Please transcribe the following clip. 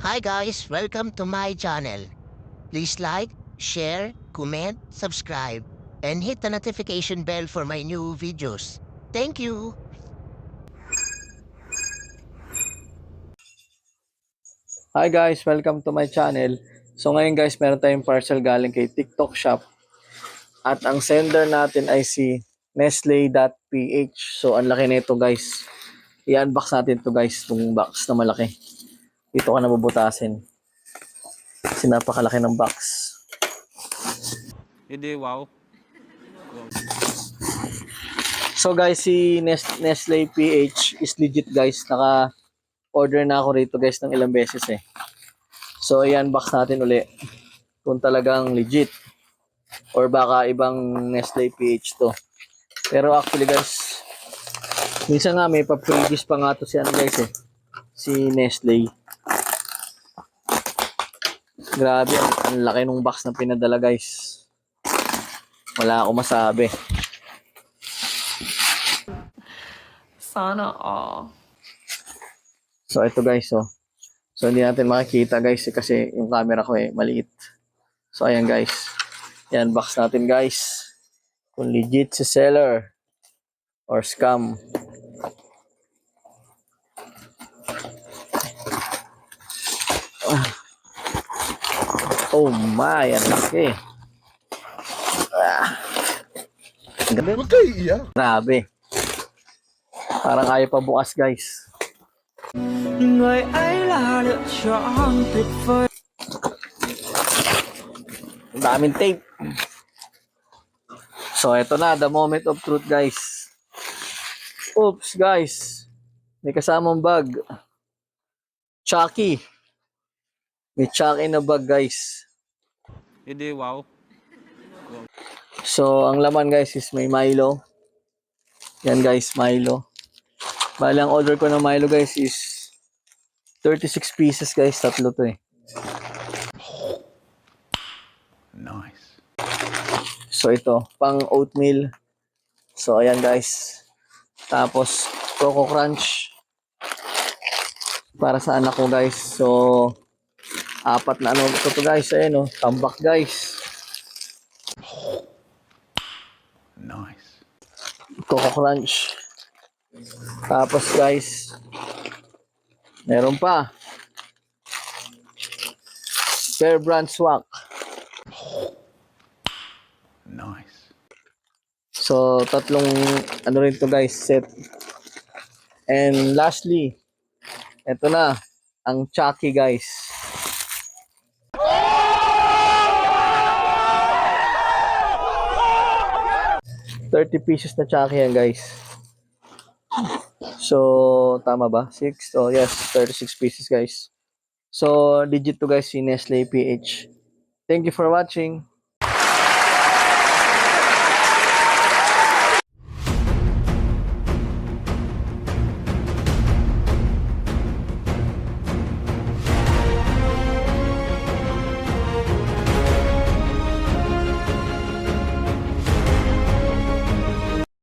Hi guys, welcome to my channel. Please like, share, comment, subscribe, and hit the notification bell for my new videos. Thank you! Hi guys, welcome to my channel. So ngayon guys, meron tayong parcel galing kay TikTok Shop. At ang sender natin ay si Nestle.ph. So ang laki nito guys. I-unbox natin to guys, itong box na malaki. Dito ka na bubutasin. Kasi napakalaki ng box. Hindi, wow. So guys, si Nestle PH is legit guys. Naka-order na ako rito guys ng ilang beses eh. So i-unbox natin uli kung talagang legit. Or baka ibang Nestle PH to. Pero actually guys, minsan nga may pa-previous pa nga to si ano guys eh. Si Nestle. Grabe, ang laki nung box na pinadala guys. Wala akong masabi. Sana all. So ito guys oh. So hindi natin makikita guys eh, kasi yung camera ko eh maliit. So ayan guys. Yan box natin guys. Kung legit si seller or scam. Oh my, ang laki. Huwag kayo iiyak. Grabe. Parang ayaw pa bukas guys. Người ấy là lựa chọn tuyệt vời. Ang daming tape. So ito na, the moment of truth guys. Oops guys. May kasamang bag. Chucky. May Chucky na bag guys. Hindi, wow. So ang laman guys is may Milo. Yan guys, Milo. Bali ang order ko ng Milo guys is 36 pieces guys. Tatlo to eh. Nice. So ito, pang oatmeal. So ayan guys. Tapos Coco Crunch. Para sa anak ko guys. So apat na ano ito guys. Ayan oh, tambak guys. Nice. Coco Crunch. Tapos guys, meron pa. Fair Brand Swak. Nice. So, tatlong ano rin to guys, set. And lastly, eto na, ang Chucky guys. $30 na Chucky yan guys. So, tama ba? 6? Oh yes, 36 pieces guys. So, legit to guys si Nestle PH. Thank you for watching.